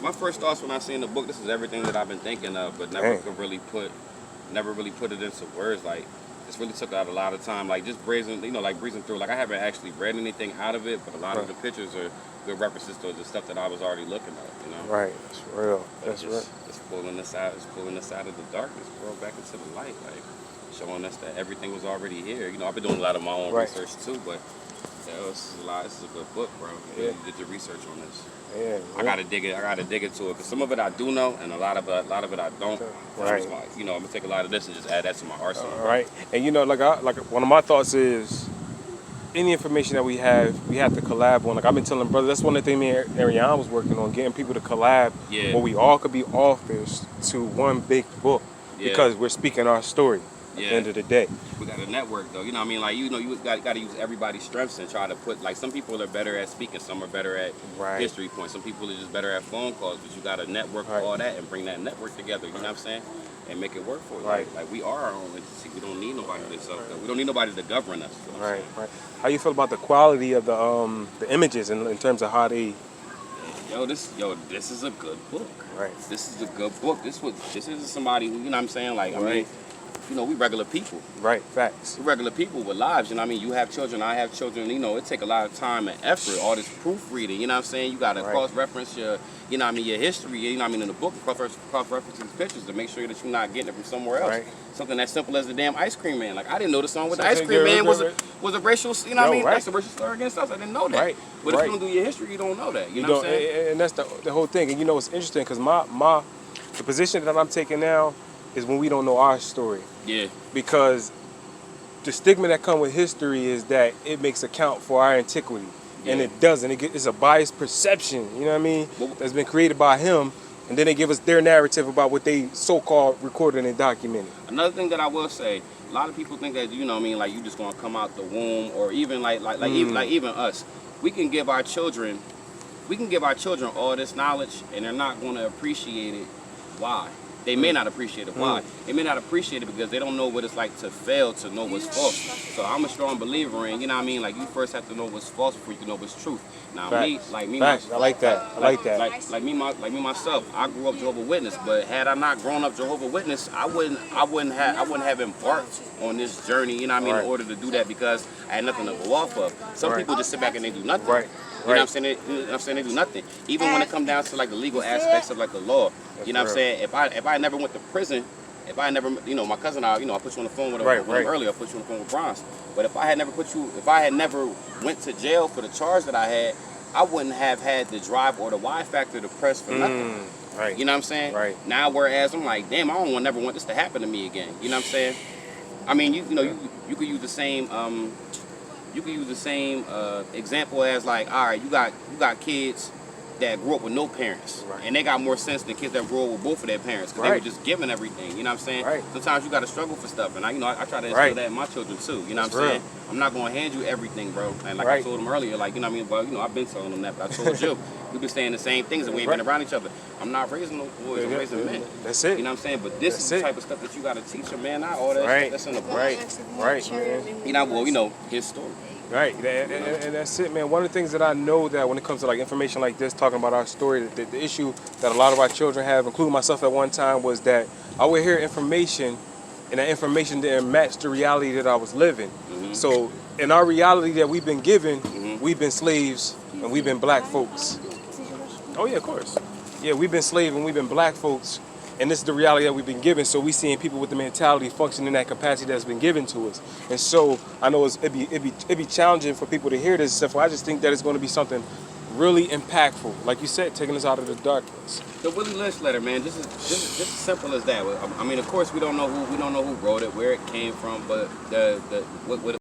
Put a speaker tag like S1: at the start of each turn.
S1: my first thoughts when I seen the book, this is everything that I've been thinking of, but never really put it into words. Like, this really took out a lot of time, like just breezing through. Like, I haven't actually read anything out of it, but a lot of the pictures are good references to the stuff that I was already looking at, you know?
S2: Right, that's real. That's real.
S1: It's pulling us out of the darkness, bro, back into the light, like showing us that everything was already here. You know, I've been doing a lot of my own research too, but this is a good book, bro. You did your research on this.
S2: Yeah,
S1: I gotta dig into it, because some of it I do know, and a lot of it I don't.
S2: Right.
S1: I'm gonna take a lot of this and just add that to my arsenal.
S2: Right. And you know, like one of my thoughts is, any information that we have to collab on. Like, I've been telling brother, that's one of the things me and Ariane was working on, getting people to collab where we all could be authors to one big book, because we're speaking our story. At the end of the day,
S1: we got a network, though. You know what I mean? Like, you got to use everybody's strengths and try to put, like, some people are better at speaking, some are better at history points, some people are just better at phone calls, but you got to network all that and bring that network together, you know what I'm saying? And make it work for you. Like, we are our own entity. We don't need nobody we don't need nobody to govern us. You know
S2: right. How you feel about the quality of the images in terms of how they...
S1: This is a good book.
S2: Right.
S1: This is a good book. This is somebody who, you know what I'm saying? Like, I mean, you know, we regular people.
S2: Right, facts.
S1: We're regular people with lives, you know what I mean? You have children, I have children, you know, it take a lot of time and effort, all this proofreading, you know what I'm saying? You got to cross-reference your, you know what I mean, your history, you know what I mean, in the book, cross-reference these pictures to make sure that you're not getting it from somewhere else. Right. Something as simple as the damn ice cream man. Like, I didn't know the song with the ice cream man was a racial, you know what I mean? That's a racial slur against us. I didn't know that. Right. But if you don't do your history, you don't know that. You know what I'm saying?
S2: And that's the whole thing. And you know, it's interesting, because the position that I'm taking now is when we don't know our story. Yeah. Because the stigma that comes with history is that it makes account for our antiquity. Yeah. And it doesn't. It's a biased perception, you know what I mean, that's been created by him. And then they give us their narrative about what they so-called recorded and documented.
S1: Another thing that I will say, a lot of people think that, you know what I mean, like, you just gonna come out the womb, or even even us. We can give our children all this knowledge, and they're not gonna appreciate it. Why? They may not appreciate it. Why? They may not appreciate it because they don't know what it's like to fail to know what's false. So I'm a strong believer in, you know what I mean, like, you first have to know what's false before you can know what's truth. Now I
S2: like that.
S1: Like me myself, I grew up Jehovah's Witness, but had I not grown up Jehovah's Witness, I wouldn't have embarked on this journey, you know what I mean, in order to do that, because I had nothing to go off of. Some people just sit back and they do nothing. You know what I'm saying? They do nothing. Even when it comes down to, like, the legal aspects of, like, the law. You know what I'm saying? If I never went to prison, if I never, you know, my cousin, I put you on the phone with him earlier. I put you on the phone with Bronze. But if I had never went to jail for the charge that I had, I wouldn't have had the drive or the Y factor to press for nothing. Right. You know what I'm saying? Right. Now, whereas I'm like, damn, I don't never want this to happen to me again. You know what I'm saying? I mean, you could use the same example as, like, all right, you got kids that grew up with no parents, and they got more sense than kids that grew up with both of their parents, because they were just given everything. You know what I'm saying? Sometimes you got to struggle for stuff, and I try to instill that in my children too. You know what I'm saying? I'm not going to hand you everything, bro. And like I told them earlier, like, you know what I mean? Well, you know, I've been telling them that, but I told you, we've been saying the same things, and we ain't been around each other. I'm not raising no boys, I'm raising men.
S2: That's it.
S1: You know what I'm saying? But this is the type of stuff that you got to teach them, man. Not all that stuff that's in the book. Right. You know, his story.
S2: Right, and that's it, man. One of the things that I know, that when it comes to, like, information like this, talking about our story, the issue that a lot of our children have, including myself at one time, was that I would hear information, and that information didn't match the reality that I was living. So in our reality that we've been given, we've been slaves, and we've been black folks. Oh yeah, of course. Yeah, we've been slaves and we've been black folks. And this is the reality that we've been given, so we seeing people with the mentality function in that capacity that's been given to us. And so I know it'd be challenging for people to hear this stuff. I just think that it's going to be something really impactful, like you said, taking us out of the darkness.
S1: The Willie Lynch letter, man. Just as simple as that. I mean, of course, we don't know who wrote it, where it came from, but what